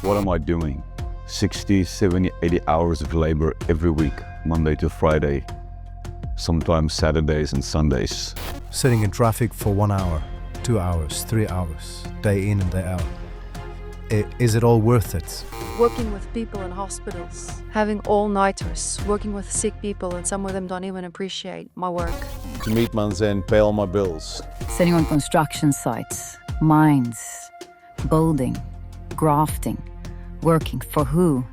What am I doing? 60, 70, 80 hours of labor every week, Monday to Friday, sometimes Saturdays and Sundays. Sitting in traffic for 1 hour, 2 hours, 3 hours, day in and day out. Is it all worth it? Working with people in hospitals, having all-nighters, working with sick people, and some of them don't even appreciate my work. To meet month's end, pay all my bills. Sitting on construction sites, mines, building, grafting, working for who?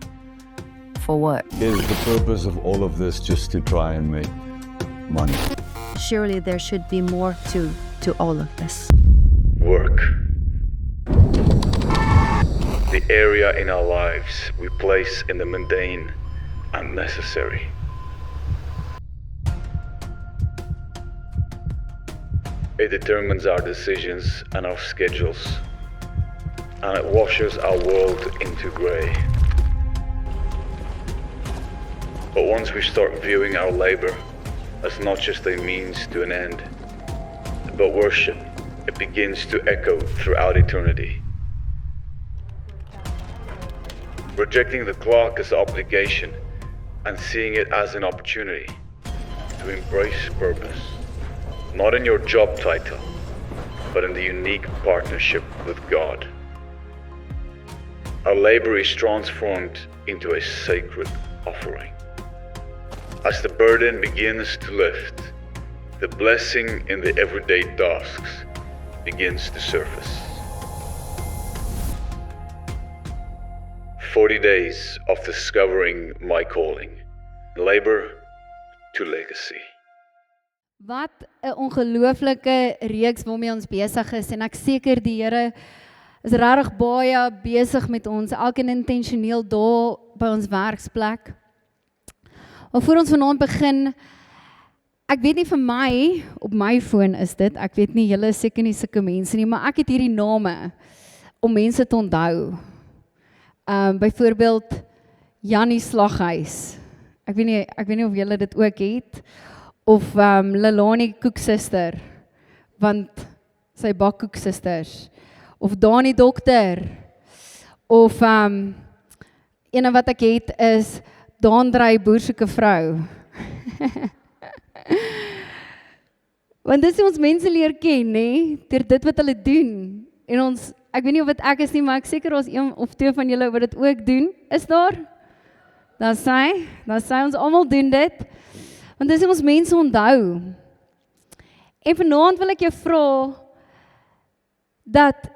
For what? Is the purpose of all of this just to try and make money? Surely there should be more to all of this. Work. The area in our lives we place in the mundane and necessary. It determines our decisions and our schedules, and it washes our world into grey. But once we start viewing our labor as not just a means to an end, but worship, it begins to echo throughout eternity. Rejecting the clock as an obligation and seeing it as an opportunity to embrace purpose, not in your job title, but in the unique partnership with God. Our labor is transformed into a sacred offering. As the burden begins to lift, the blessing in the everyday tasks begins to surface. 40 days of discovering my calling, labor to legacy. Wat 'n ongelooflike reeks waarmee ons besig is en ek seker die Here is regtig baie besig met ons, elkeen intentioneel daar by ons werksplek. Maar voor ons vanaand begin, ek weet nie vir my, op my foon is dit, ek weet nie, julle is seker nie sulke mense nie, maar ek het hierdie name om mense te onthou. Byvoorbeeld Jannie Slaghuis. Ek weet nie of julle dit ook het. Of Lelani Koeksuster, want sy bak koeksusters. Of Dani Dokter. Of ene wat ek het is Daandrey Boersoeke vrou. Want dis hoe ons mense leer ken, nee, deur dit wat hulle doen. En ons, ek weet nie of dit ek is nie, maar ek seker ons een of twee van julle wat dit ook doen. Is daar? Dan sê ons almal doen dit. Want dis hoe ons mense onthou. En vanaand wil ek jou vra dat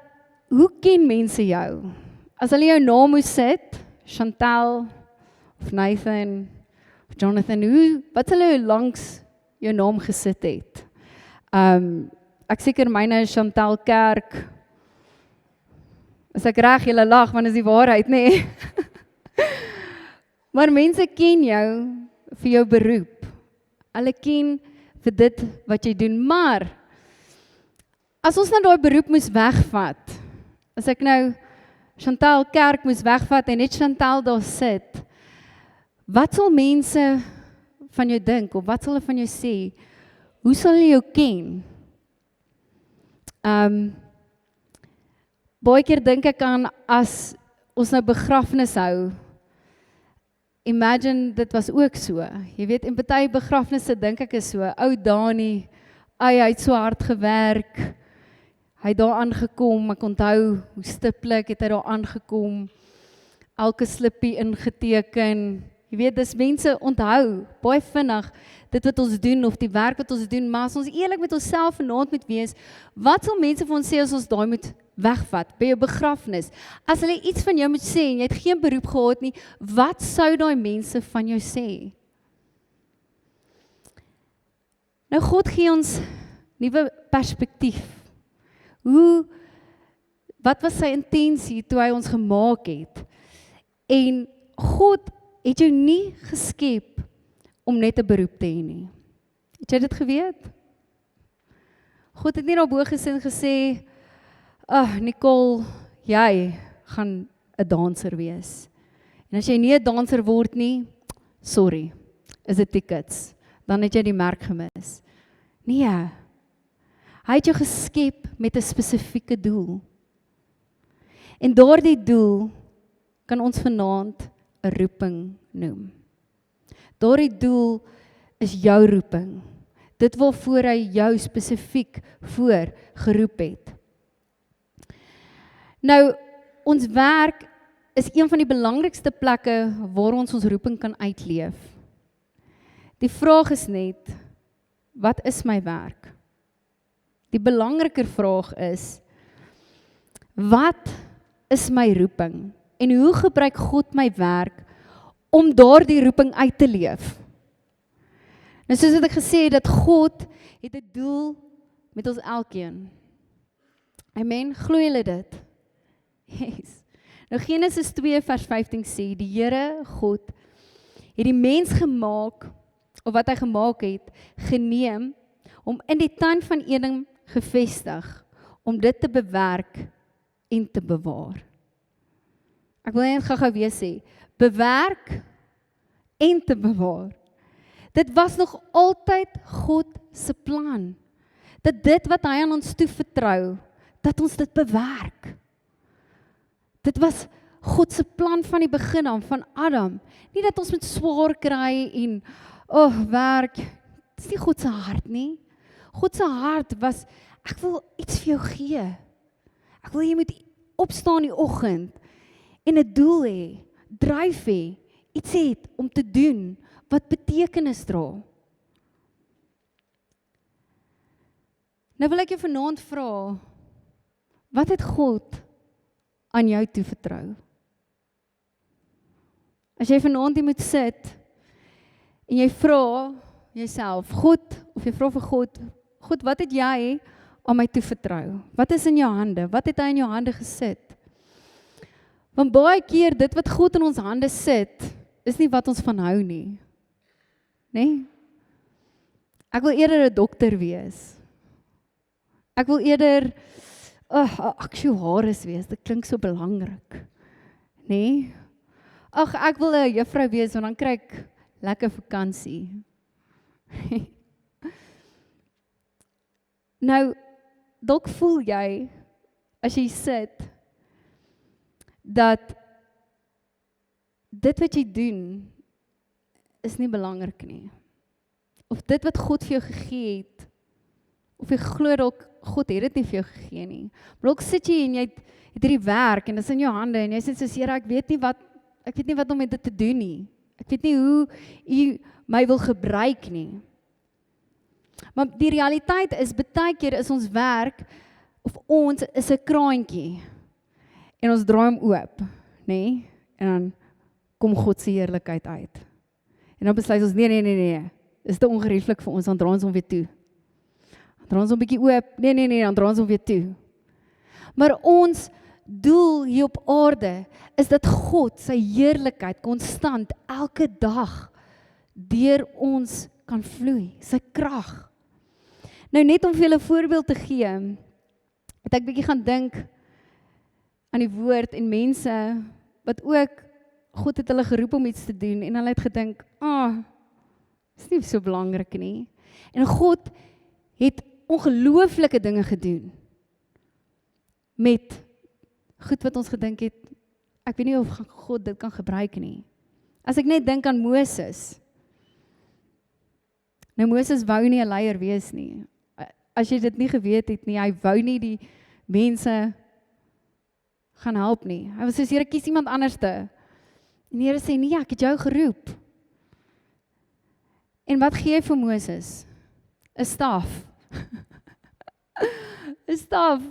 hoe ken mense jou? As hulle jou naam moet sit, Chantal of Nathan of Jonathan, wat hulle jou langs jou naam gesit het? Ek seker myne is Chantal Kerk. As ek reg, julle lag, want is die waarheid, nee. Maar mense ken jou vir jou beroep. Hulle ken vir dit wat jy doen, maar as ons nou daai beroep moes wegvat, as ek nou Chantal Kerk moes wegvat en net Chantal daar sit, wat sal mense van jou dink, of wat sal hulle van jou sê? Hoe sal hulle jou ken? Baie keer dink ek aan as ons nou begrafnis hou, imagine dit was ook so. Jy weet, en party begrafnisse dink ek is so, ou Dani, hy het so hard gewerk, hy het daar aangekom, ek onthou hoe stiptelik het hy daar aangekom, elke slippie ingeteken. Jy weet, dis mense onthou, baie vinnig, dit wat ons doen, of die werk wat ons doen, maar as ons eerlik met onsself vanaand moet wees, wat sal mense vir ons sê as ons daai moet wegvat, by jou begrafnis? As hulle iets van jou moet sê, en jy het geen beroep gehad nie, wat sou daai mense van jou sê? Nou God gee ons nuwe perspektief. Wat was sy intensie toe hy ons gemaak het? En God het jou nie geskep om net 'n beroep te hê nie. Het jy dit geweet? God het nie daarbo gesê, Nicole, jy gaan 'n danser wees. En as jy nie 'n danser word nie, sorry, is dit tickets. Dan het jy die merk gemis. Nee, hy het jou geskep met 'n spesifieke doel. En daardie doel kan ons vanaand 'n roeping noem. Daardie doel is jou roeping. Dit waarvoor hy jou spesifiek voor geroep het. Nou, ons werk is een van die belangrikste plekke waar ons roeping kan uitleef. Die vraag is net, wat is my werk? Die belangriker vraag is, wat is my roeping? En hoe gebruik God my werk om daardie roeping uit te leef? Nou soos wat ek gesê het, dat God het 'n doel met ons elkeen. Amen, glo julle dit? Yes. Nou Genesis 2 vers 15 sê, die Here God het die mens gemaak, of wat hy gemaak het, geneem, om in die tuin van Eden gevestig, om dit te bewerk en te bewaar. Ek wil net gou weer sê, bewerk en te bewaar. Dit was nog altyd God se plan, dat dit wat hy aan ons toevertrou, dat ons dit bewerk. Dit was God se plan van die begin af, van Adam. Nie dat ons met swaar kry en, werk, dit is nie God se hart nie. God se hart was, ek wil iets vir jou gee. Ek wil jy moet opstaan die oggend en 'n doel hê, dryf hê, iets het om te doen wat betekenis dra. Nou wil ek jou vanaand vra, wat het God aan jou toevertrou? As jy vanaand hier moet sit en jy vra jouself, God, of jy vra vir God, wat het jy aan my toevertrou? Wat is in jou hande? Wat het hy in jou hande gesit? Want baie keer dit wat God in ons hande sit, is nie wat ons van hou nie. Nee? Ek wil eerder 'n dokter wees. Ek wil eerder 'n aktuaris wees. Dit klink so belangrik. Nee? Ag, ek wil 'n juffrou wees want dan kry ek lekker vakansie. Nou, dalk voel jy as jy sit dat dit wat jy doen is nie belangrik nie. Of dit wat God vir jou gegee het, of jy glo dalk God het dit nie vir jou gegee nie. Maar dalk sit jy en jy het hierdie werk en dit is in jou hande en jy sê soos Here, ek weet nie wat om met dit te doen nie. Ek weet nie hoe U my wil gebruik nie. Maar die realiteit is, baie keer is ons werk, of ons is 'n kraantjie, en ons draai hom oop, nê? En dan kom God se heerlikheid uit. En dan besluit ons, nee, is te ongerieflik vir ons, dan draai ons hom weer toe. Dan draai ons hom bietjie oop, nee, dan draai ons hom weer toe. Maar ons doel hier op aarde, is dat God sy heerlikheid konstant, elke dag, deur ons kan vloei, sy krag. Nou net om vir julle 'n voorbeeld te gee, het ek bietjie gaan dink aan die woord en mense wat ook, God het hulle geroep om iets te doen en hulle het gedink, is nie so belangrik nie. En God het ongelooflike dinge gedoen met goed wat ons gedink het, ek weet nie of God dit kan gebruik nie. As ek net dink aan Moses. Nou Moses wou nie 'n leier wees nie. As jy dit nie geweet het nie, hy wou nie die mense gaan help nie. Hy was soos, Here, kies iemand anderste. En die Here sê, nee, ek het jou geroep. En wat gee hy vir Moses? 'n staf. 'n staf,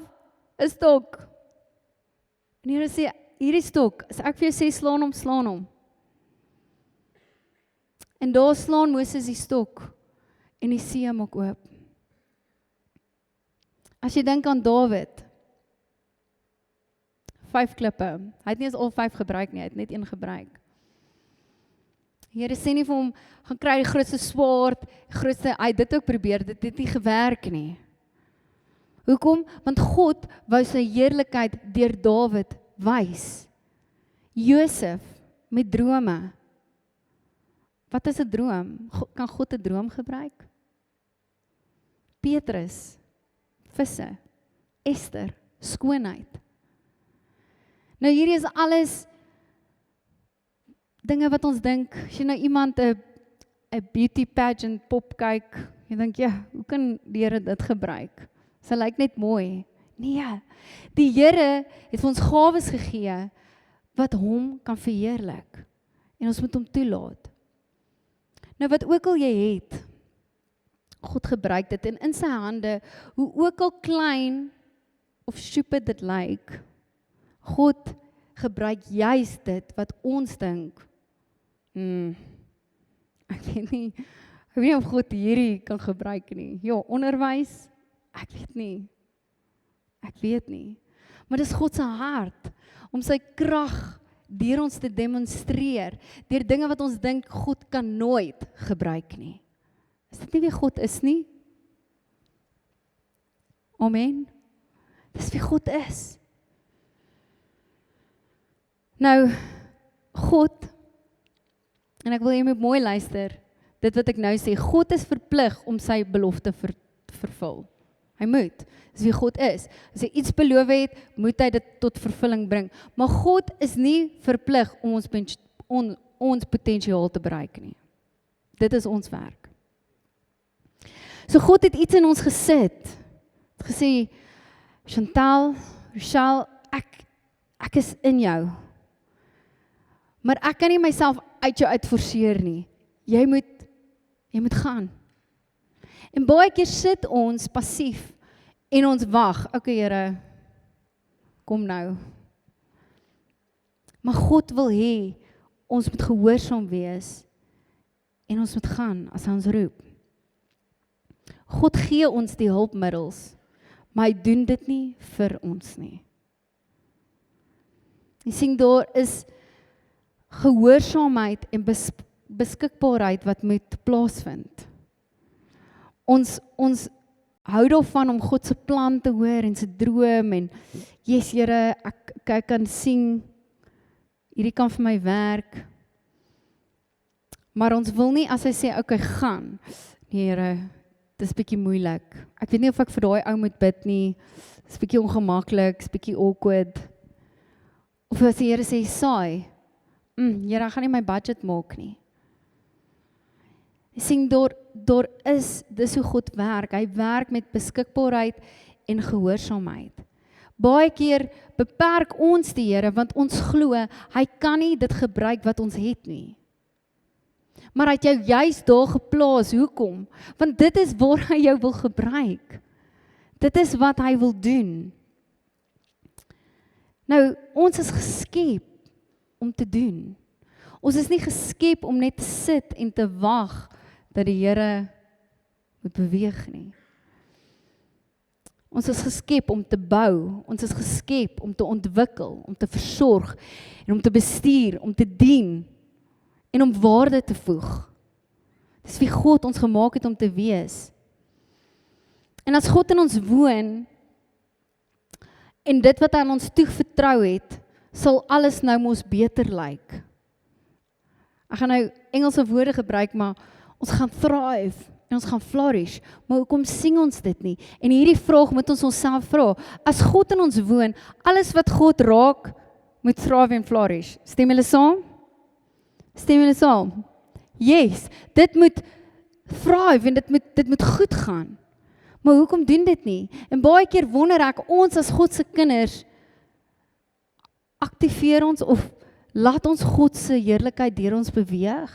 'n stok. En die Here sê, hierdie stok, as ek vir jou sê, slaan hom. En daar slaan Moses die stok, en die see maak oop. As jy dink aan Dawid, 5 klippe, hy het nie eens al 5 gebruik nie, hy het net 1 gebruik. Die Here sê nie vir hom, gaan kry die grootste swaard, hy het dit ook probeer, dit het nie gewerk nie. Hoekom? Want God wou sy heerlikheid deur Dawid wys. Josef met drome. Wat is 'n droom? Kan God 'n droom gebruik? Petrus, visse, Ester, skoonheid. Nou hierdie is alles dinge wat ons dink, as jy nou iemand 'n beauty pageant pop kyk, jy dink, ja, hoe kan die Here dit gebruik? Sy lyk net mooi. Nee, die Here het vir ons gawes gegee wat hom kan verheerlik. En ons moet hom toelaat. Nou wat ook al jy het, God gebruik dit en in sy hande, hoe ook al klein of stupid dit lyk, God gebruik juis dit wat ons dink. Ek weet nie of God hierdie kan gebruik nie. Ja, onderwys, ek weet nie. Maar dis God se hart om sy krag deur ons te demonstreer, deur dinge wat ons dink God kan nooit gebruik nie. Is dit nie wie God is nie? Amen. Dis wie God is. Nou, God, en ek wil jy moet mooi luister, dit wat ek nou sê, God is verplig om sy belofte te vervul. Hy moet, dis wie God is. As hy iets beloof het, moet hy dit tot vervulling bring. Maar God is nie verplig om ons potensiaal te bereik nie. Dit is ons werk. So God het iets in ons gesit. Het gesê, Chantal, Rochelle, ek is in jou. Maar ek kan nie myself uit jou uitforceer nie. Jy moet gaan. En baie keer sit ons passief en ons wag. Okay, Here, kom nou. Maar God wil hê ons moet gehoorsaam wees en ons moet gaan as hy ons roep. God gee ons die hulpmiddels, maar hy doen dit nie vir ons nie. Jy sien, daar is gehoorsaamheid en beskikbaarheid wat moet plaasvind. Ons hou daarvan om God se plan te hoor en sy droom en yes, Here, ek kan sien, hierdie kan vir my werk. Maar ons wil nie as hy sê, okay, gaan. Nee, Here, dis bietjie moeilik. Ek weet nie of ek vir daai ou moet bid nie. Dis bietjie ongemaklik, dis bietjie awkward. Of as die Here sê, saai. Here, ek gaan nie my budget maak nie. Jy sien, dis hoe God werk. Hy werk met beskikbaarheid en gehoorsaamheid. Baie keer beperk ons die Here, want ons glo, hy kan nie dit gebruik wat ons het nie. Maar hy het jou juist daar geplaas, hoekom? Want dit is waar hy jou wil gebruik. Dit is wat hy wil doen. Nou, ons is geskep om te doen. Ons is nie geskep om net te sit en te wag dat die Here moet beweeg nie. Ons is geskep om te bou, ons is geskep om te ontwikkel, om te versorg en om te bestuur, om te dien en om waarde te voeg. Dis wie God ons gemaak het om te wees. En as God in ons woon en dit wat hy aan ons toevertrou het, sal alles nou mos beter lyk. Ek gaan nou Engelse woorde gebruik, maar ons gaan thrive en ons gaan flourish. Maar hoekom sing ons dit nie? En hierdie vraag moet ons onsself vra. As God in ons woon, alles wat God raak, moet thrive en flourish. Stem julle saam? Stem julle saam? Yes, dit moet thrive en dit moet goed gaan. Maar hoekom doen dit nie? En baie keer wonder ek, ons as God se kinders, aktiveer ons of laat ons God se heerlikheid deur ons beweeg?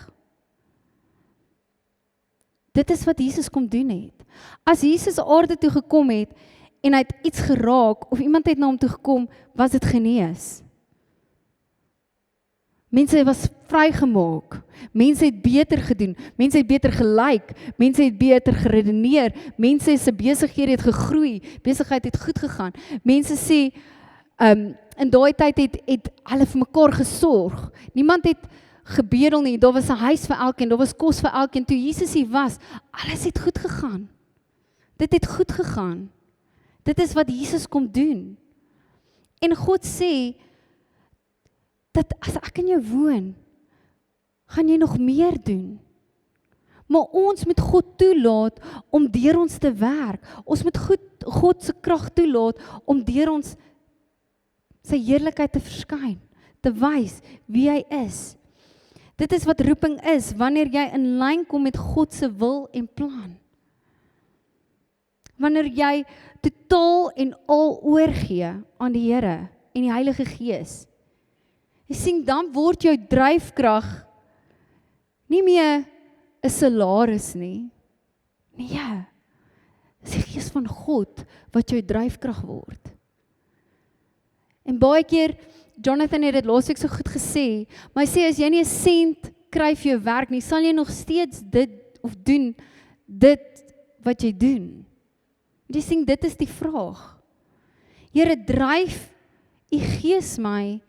Dit is wat Jesus kom doen het. As Jesus aarde toe gekom het en hy het iets geraak of iemand het na hom toe gekom, was dit genees. Mense was vrygemaak. Mense het beter gedoen. Mense het beter gelyk. Mense het beter geredeneer. Mense se besighede het gegroei. Besigheid het goed gegaan. Mense sê in daai tyd het hulle vir mekaar gesorg. Niemand het gebedel nie. Daar was 'n huis vir elkeen, daar was kos vir elkeen. Toe Jesus hier was, alles het goed gegaan. Dit het goed gegaan. Dit is wat Jesus kom doen. En God sê dat as ek in jou woon, gaan jy nog meer doen. Maar ons moet God toelaat om deur ons te werk. Ons moet God se krag toelaat om deur ons sy heerlikheid te verskyn, te wys wie hy is. Dit is wat roeping is, wanneer jy in lyn kom met God se wil en plan. Wanneer jy totaal en al oorgee aan die Here en die Heilige Gees. Jy sien, dan word jou dryfkrag nie meer 'n salaris nie. Nee, dis die Gees van God wat jou dryfkrag word. En baie keer, Jonathan het dit laasweek so goed gesê, maar hy sê as jy nie 'n sent kry vir jou werk nie, sal jy nog steeds dit of doen dit wat jy doen. Jy sien, dit is die vraag. Here, dryf U Gees my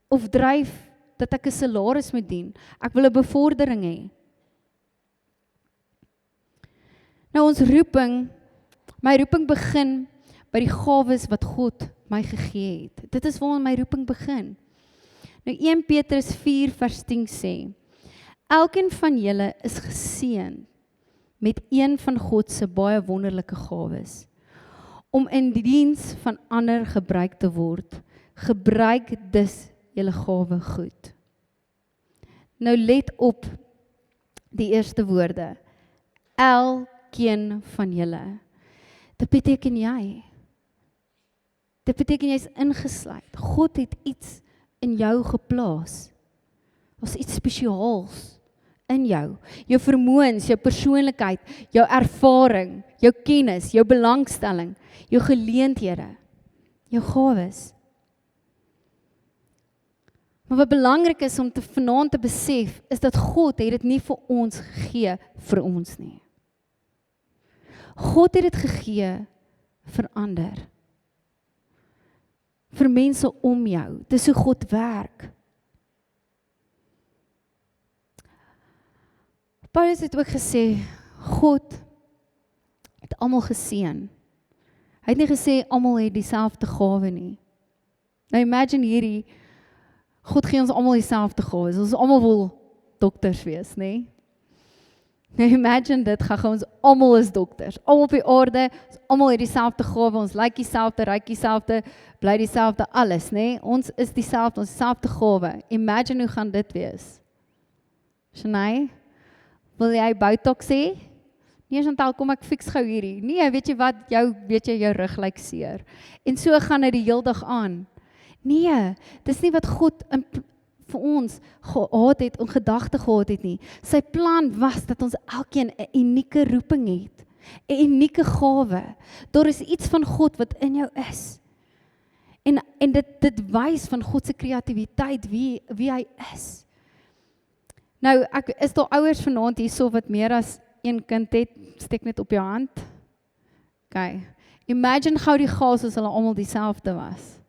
of dryf dat ek 'n salaris moet dien? Ek wil 'n bevordering hê. Nou ons roeping, my roeping begin by die gawes wat God my gegee het. Dit is waar my roeping begin. Nou 1 Petrus 4 vers 10 sê, elkeen van julle is geseën met een van God se baie wonderlike gawes, om in die diens van ander gebruik te word. Gebruik dus julle gawe goed. Nou let op die eerste woorde. Elkeen van julle. Dit beteken jy. Dit beteken jy is ingesluit. God het iets in jou geplaas. Daar's iets spesiaals in jou. Jou vermoëns, jou persoonlikheid, jou ervaring, jou kennis, jou belangstelling, jou geleenthede, jou gawes. Maar wat belangrik is om vanaand te besef, is dat God het dit nie vir ons gegee vir ons nie. God het dit gegee vir ander. Vir mense om jou. Dis hoe God werk. Paulus het ook gesê, God het almal geseën. Hy het nie gesê almal het dieselfde gawe nie. Nou imagine hierdie, God gee ons almal dieselfde gawes. Ons almal wil dokters wees, nê? Nou imagine dit, gaan ons almal is dokters. Almal op die aarde, ons almal het dieselfde gawe, ons lyk dieselfde, ryk dieselfde, bly dieselfde, alles, nê? Ons is dieselfde, ons dieselfde gawe. Imagine hoe gaan dit wees? Shanae, wil jy botox hê? Nee, Chantal, kom ek fiks gou hierdie. Nee, weet jy wat, jou rug lyk seer. En so gaan dit die hele dag aan. Nee, dis nie wat God vir ons gehad het en gedagte gehad het nie. Sy plan was dat ons elkeen 'n unieke roeping het, 'n unieke gawe. Daar is iets van God wat in jou is. En dit wys van God se kreatiwiteit, wie hy is. Nou, is daar ouers vanaand hierso wat meer as een kind het, steek net op jou hand. Okay. Imagine gou die gas as hulle almal dieselfde was.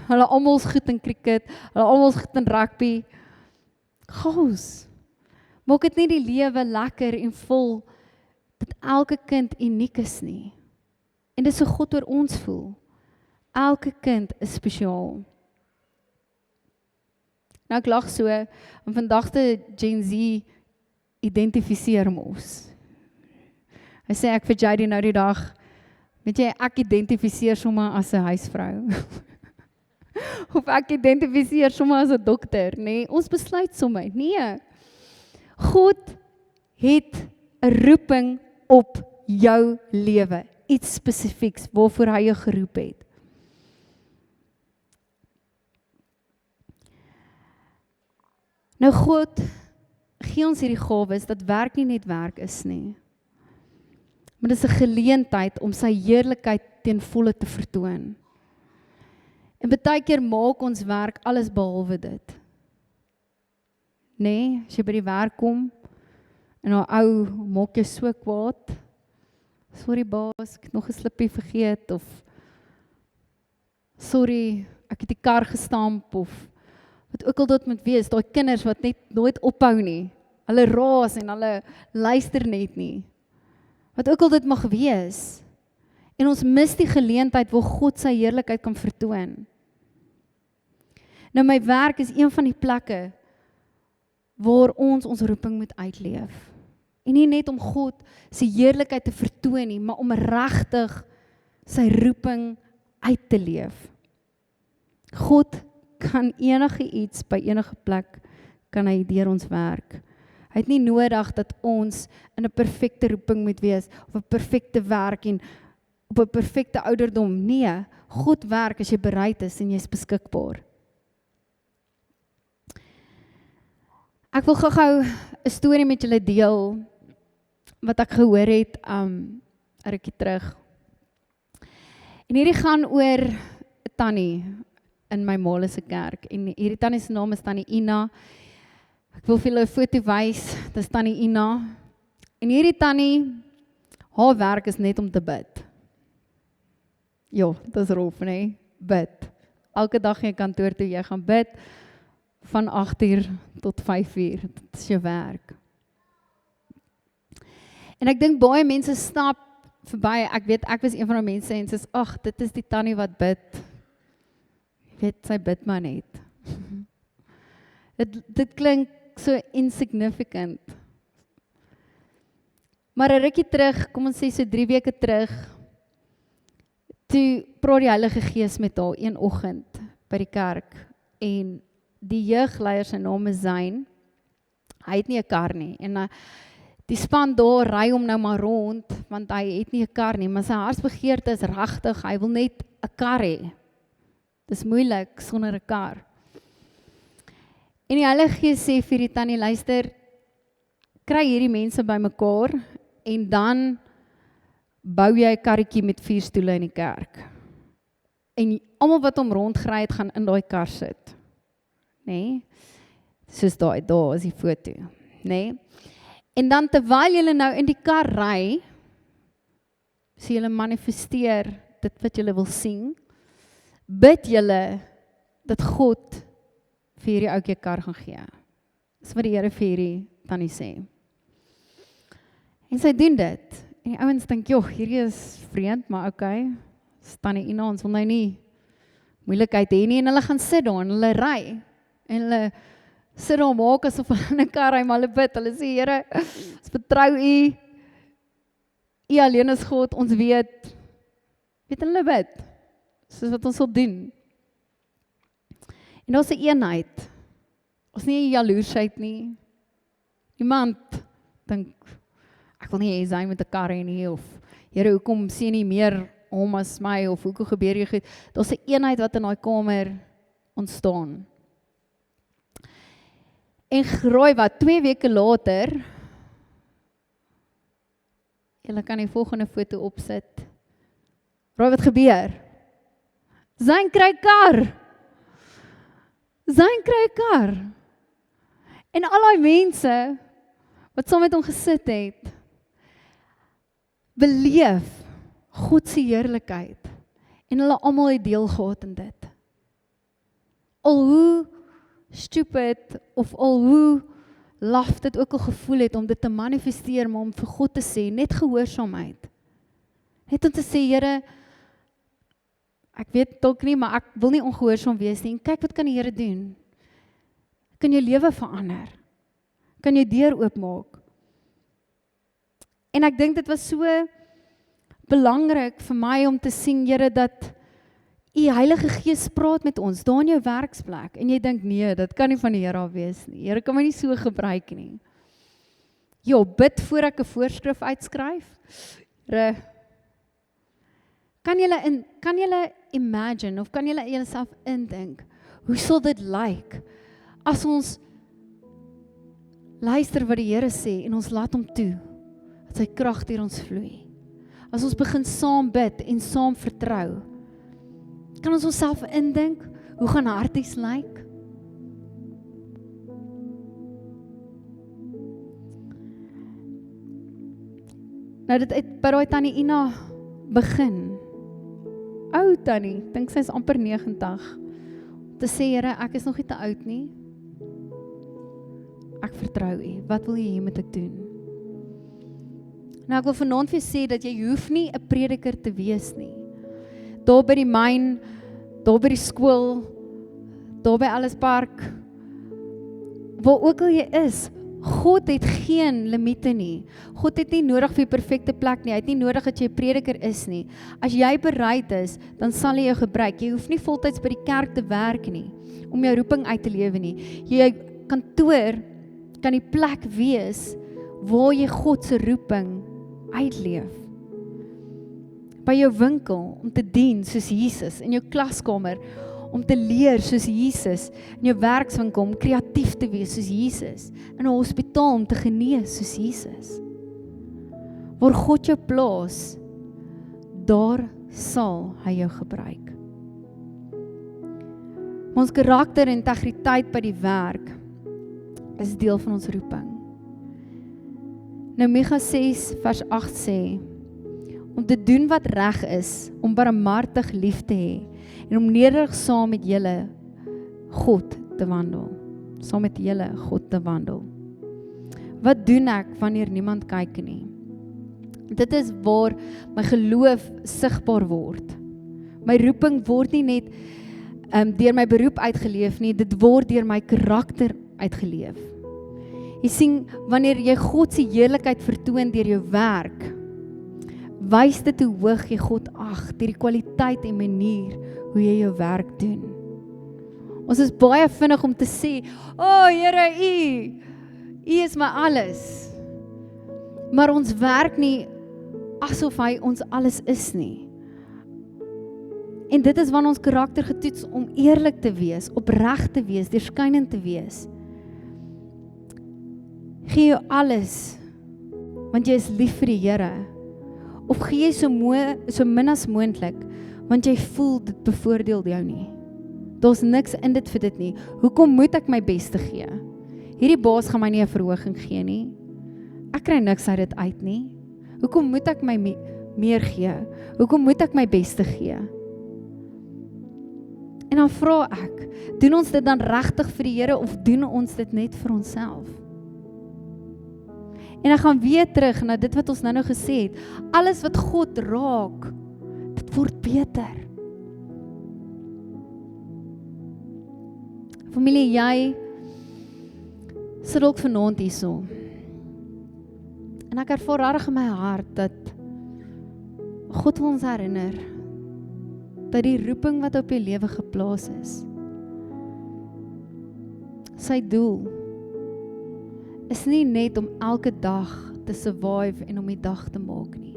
Hulle almal is goed in cricket, hulle almal is goed in rugby. Gaas. Maak dit nie die lewe lekker en vol dat elke kind uniek is nie. En dis hoe God oor ons voel. Elke kind is spesiaal. Nou ek lag so, en vandag te Gen Z identifiseer mos. Hy sê ek vir JD nou die dag, weet jy, ek identifiseer sommer as 'n huisvrou. Of ek identifiseer sommer as 'n dokter, nee, ons besluit sommer, nee. God het 'n roeping op jou lewe, iets spesifieks waarvoor hy jou geroep het. Nou God gee ons hierdie gawes dat werk nie net werk is nie. Maar dit is 'n geleentheid om sy heerlikheid ten volle te vertoon. En baie keer maak ons werk alles behalwe dit. Nee, as jy by die werk kom en nou ou maak jy so kwaad. Sorry baas, ek het nog 'n slippie vergeet of sorry, ek het die kar gestamp of wat ook al dit moet wees, daai kinders wat net nooit ophou nie. Hulle raas en hulle luister net nie. Wat ook al dit mag wees. En ons mis die geleentheid waar God sy heerlikheid kan vertoon. Nou my werk is een van die plekke waar ons roeping moet uitleef. En nie net om God sy heerlikheid te vertoon nie, maar om regtig sy roeping uit te leef. God kan enige iets by enige plek kan hy deur ons werk. Hy het nie nodig dat ons in 'n perfekte roeping moet wees, of 'n perfekte werk en op 'n perfekte ouderdom. Nee, God werk as jy bereid is en jy's beskikbaar. Ek wil gou-gou 'n storie met julle deel, wat ek gehoor het, 'n rukkie terug. En hierdie gaan oor 'n tannie in my ma se kerk. En hierdie tannie se naam is Tannie Ina. Ek wil vir julle 'n foto wys. Dis Tannie Ina. En hierdie tannie, haar werk is net om te bid. Ja, dis rof, nee, bid. Elke dag in jy kantoor toe, jy gaan bid van 8:00 tot 5:00. Dit is jou werk. En ek dink baie mense stap verby. Ek weet, ek was een van die mense en sê, ag, dit is die tannie wat bid. Jy weet, sy bid maar net. Dit klink so insignificant. Maar 'n rukkie terug, kom ons sê so 3 weke terug, toe praat die Heilige Gees met haar een oggend by die kerk. En die jeugleier se naam is Zayn. Hy het nie 'n kar nie. En die span daar ry hom nou maar rond, want hy het nie 'n kar nie, maar sy hartsbegeerte is regtig, hy wil net 'n kar hê. Dis moeilik sonder 'n kar. En die Heilige Gees sê vir die tannie, luister, kry hierdie mense bymekaar en dan bou jy 'n karretjie met 4 stoele in die kerk. En almal wat hom rondgery het, gaan in daai kar sit. Nee? Soos daar is die foto. Nee? En dan terwyl julle nou in die kar ry, so julle manifesteer dit wat julle wil sien, bid julle dat God vir hierdie ouetjie 'n kar gaan gee. Dis wat die Here vir hierdie tannie sê. En sy doen dit. En die ouens dink, joh, hierdie is vreemd, maar okay. Tannie Ina, ons wil nou nie moeilikheid hê nie. En hulle gaan sit daar en hulle ry. En hulle sit daar maak asof hulle in 'n kar ry, maar hulle bid. Hulle sê, Here, ons vertrou U. U alleen is God, ons weet hulle bid. Soos wat ons sal doen. En daar's 'n eenheid. Ons nie jaloersheid nie. Iemand dink, ek wil nie hê hy met 'n kar hê nie, of Here, hoekom sien nie meer hom as my, of hoekom gebeur jy goed? Daar's 'n eenheid wat in daai kamer ontstaan. En graai wat, 2 weke later, julle kan die volgende foto opsit. Raai wat gebeur? Zayn kry kar. Zayn kry kar. En al die mense wat saam met hom gesit het, beleef God se heerlikheid. En hulle almal het deel gehad in dit. Al hoe stupid of al hoe laf dit ook al gevoel het om dit te manifesteer, maar om vir God te sê, net gehoorsaamheid. Net om te sê, Here, ek weet dalk nie, maar ek wil nie ongehoorsaam wees nie. En kyk wat kan die Here doen. Kan jou lewe verander. Kan jou deur oopmaak. En ek dink dit was so belangrik vir my om te sien, Here, dat U Heilige Gees praat met ons daar in jou werksplek. En jy dink, nee, dit kan nie van die Here af wees nie. Here kan my nie so gebruik nie. Ja, bid voor ek 'n voorskrif uitskryf. Here, kan julle imagine, of kan julle jouself indink, hoe sal dit lyk, as ons luister wat die Here sê, en ons laat hom toe, dat sy krag deur ons vloei. As ons begin saam bid, en saam vertrou, kan ons onsself indink, hoe gaan harties lyk? Nou dit het by daai tannie Ina begin. Ou tannie, dink sy is amper 90. Te sê, Here, ek is nog nie te oud nie. Ek vertrou U. Wat wil U hê moet ek doen? Nou ek wil vanaand vir sê dat jy hoef nie 'n prediker te wees nie. Daar by die myn, daar by die skool, daar by Ellispark, waar ook al jy is, God het geen limite nie. God het nie nodig vir 'n perfekte plek nie. Hy het nie nodig dat jy 'n prediker is nie. As jy bereid is, dan sal hy jou gebruik. Jy hoef nie voltyds by die kerk te werk nie, om jou roeping uit te lewe nie. kantoor kan die plek wees waar jy God se roeping uitleef. By jou winkel om te dien soos Jesus, in jou klaskamer om te leer soos Jesus, in jou werkswinkel om kreatief te wees soos Jesus, in 'n hospitaal om te genees soos Jesus. Waar God jou plaas, daar sal hy jou gebruik. Maar ons karakter en integriteit by die werk is deel van ons roeping. Nou Micha 6 vers 8 sê, om te doen wat reg is, om barmhartig lief te hê, en om nederig saam met julle God te wandel. Saam met julle God te wandel. Wat doen ek wanneer niemand kyk nie? Dit is waar my geloof sigbaar word. My roeping word nie net deur my beroep uitgeleef nie, dit word deur my karakter uitgeleef. Jy sien, wanneer jy God se heerlikheid vertoon deur jou werk, wys dit hoe hoog jy God ag, deur die kwaliteit en manier hoe jy jou werk doen. Ons is baie vinnig om te sê, "O Here, U is my alles." Maar ons werk nie asof hy ons alles is nie. En dit is wanneer ons karakter getoets om eerlik te wees, opreg te wees, deurskynend te wees. Gee jou alles, want jy is lief vir die Here. Of gee jy so min as moontlik, want jy voel dit bevoordeel jou nie. Daar's niks in dit vir dit nie. Hoekom moet ek my beste gee? Hierdie baas gaan my nie 'n verhoging gee nie. Ek kry niks uit dit uit nie. Hoekom moet ek my meer gee? Hoekom moet ek my beste gee? En dan vra ek, doen ons dit dan regtig vir die Here of doen ons dit net vir onsself? En ek gaan weer terug na dit wat ons nou gesê het. Alles wat God raak, dit word beter. Familie, jy sit dalk vanaand hierso. En ek ervaar regtig in my hart dat God wil ons herinner dat die roeping wat op jou lewe geplaas is, sy doel is nie net om elke dag te survive en om die dag te maak nie,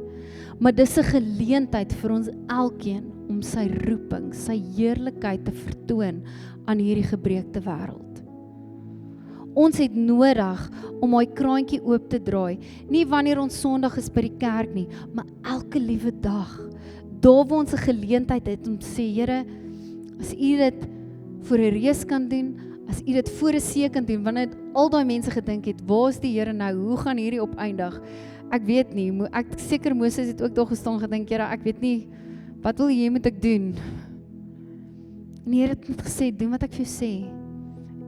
maar dis 'n geleentheid vir ons elkeen om sy roeping, sy heerlikheid te vertoon aan hierdie gebreekte wêreld. Ons het nodig om daai kraantjie oop te draai, nie wanneer ons Sondag is by die kerk nie, maar elke liewe dag. Daar waar ons 'n geleentheid het om te sê, Here, as U dit vir 'n reus kan doen, as U dit voor 'n see kan doen, wanneer al daai mense gedink het, waar is die Here nou? Hoe gaan hierdie opeindig? Ek weet nie, ek seker Moses het ook daar gestaan gedink, Here, ek weet nie, wat wil jy moet ek doen? En die Here het net gesê, doen wat ek vir jou sê,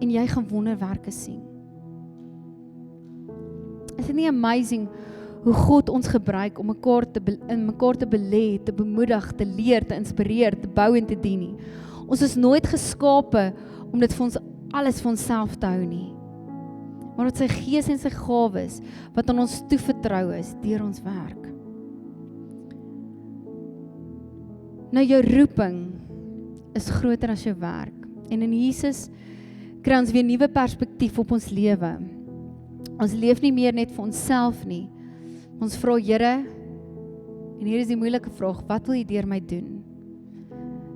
en jy gaan wonderwerke sien. Is dit nie amazing hoe God ons gebruik om in mekaar te belê, te bemoedig, te leer, te inspireer, te bou en te dien nie? Ons is nooit geskape om dit vir ons alles vir onsself te hou nie. Maar dit sy gees en sy gawes wat aan ons toevertrou is deur ons werk. Nou jou roeping is groter as jou werk. En in Jesus kry ons weer nuwe perspektief op ons lewe. Ons leef nie meer net vir onsself nie. Ons vra Here, en hier is die moeilike vraag, wat wil jy deur my doen?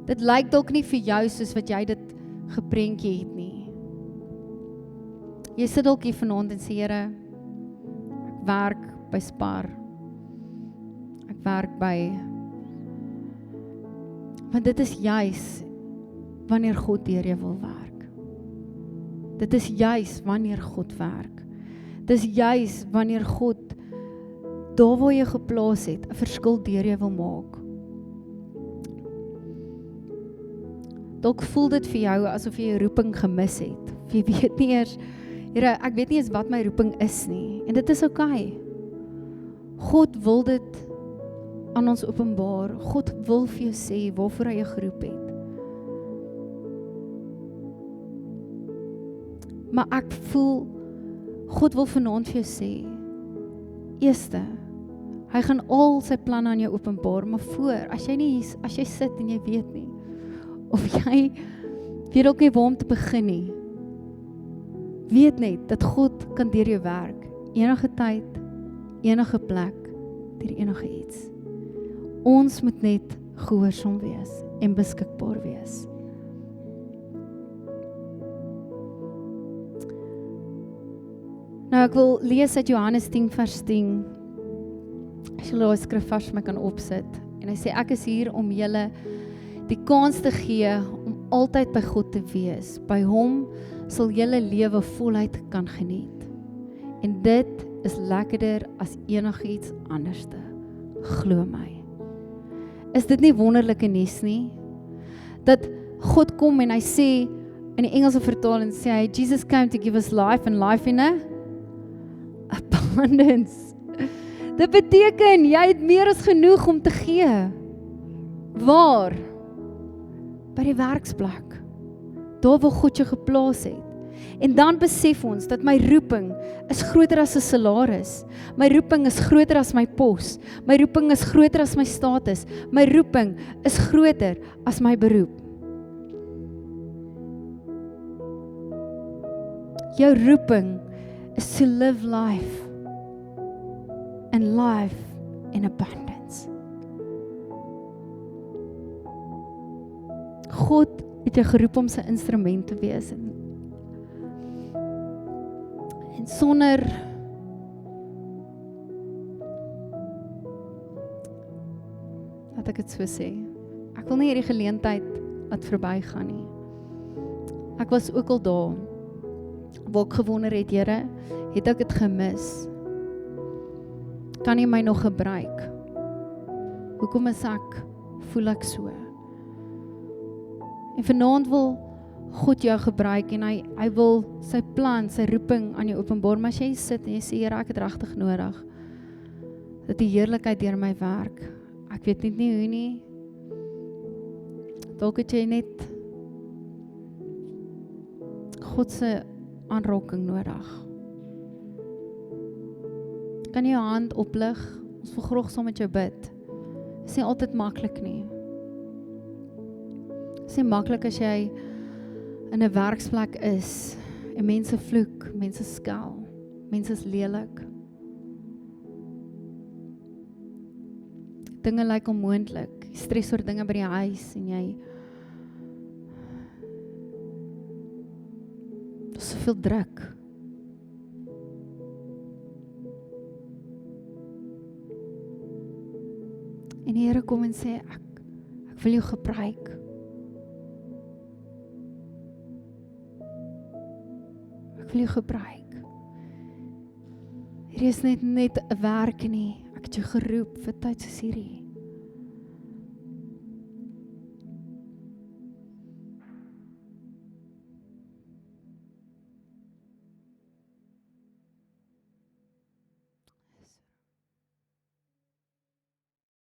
Dit lyk dalk nie vir jou soos wat jy dit geprentjie het nie. Jy sit dalk hier vanaand en sê, Here, ek werk by Spar. Ek werk by... Want dit is juis wanneer God deur jou wil werk. Dit is juis wanneer God werk. Dit is juis wanneer God daar waar jy geplaas het, 'n verskil deur jou wil maak. Dalk voel dit vir jou asof jy jou roeping gemis het. Of jy weet nie eers, Here, ek weet nie eens wat my roeping is nie. En dit is oukei. God wil dit aan ons openbaar. God wil vir jou sê waarvoor hy jou geroep het. Maar ek voel, God wil vanaand vir jou sê, eerste, hy gaan al sy planne aan jou openbaar, maar voor, as jy sit en jy weet nie, of jy weet ook nie waar om te begin nie, Weet net dat God kan deur jou werk, enige tyd, enige plek, deur enige iets. Ons moet net gehoorsaam wees en beskikbaar wees. Nou ek wil lees uit Johannes 10 vers 10. As julle daai skrif vars vir my kan opsit. En hy sê, ek is hier om julle die kans te gee om altyd by God te wees. By hom sal julle lewe voluit kan geniet. En dit is lekkerder as enigiets anderste. Glo my. Is dit nie wonderlike nuus nie? Dat God kom en hy sê, in die Engelse vertaling sê hy, Jesus came to give us life and life in a abundance. Dit beteken, jy het meer as genoeg om te gee. Waar? By die werksplek. Daar waar God jou geplaas het. En dan besef ons dat my roeping is groter as 'n salaris. My roeping is groter as my pos. My roeping is groter as my status. My roeping is groter as my beroep. Jou roeping is to live life and life in abundance. God het jou geroep om sy instrument te wees en sonder laat ek dit so sê, ek wil nie hierdie geleentheid laat verbygaan nie. Ek was ook al daar waar ek gewonder het, Here, het ek dit gemis? Kan jy my nog gebruik? Hoekom is ek, voel ek so? En vanaand wil God jou gebruik en hy wil sy plan, sy roeping aan jou openbaar, maar as jy sit en jy sê, Here, ek het regtig nodig dat die heerlikheid deur my werk. Ek weet net nie hoe nie. Dalk het jy net God se aanraking nodig. Kan jy jou hand oplig? Ons wil graag saam met jou bid. Dit is nie altyd maklik nie. Dit is nie maklik as jy in 'n werksplek is en mense vloek, mense skel, mense is lelik. Dinge lyk onmoontlik. Jy stres oor dinge by die huis en jy daar's soveel druk. En die Here kom en sê, ek wil jou gebruik. Ek wil jou gebruik. Hier is net 'n werk nie. Ek het jou geroep vir tyd soos hierdie.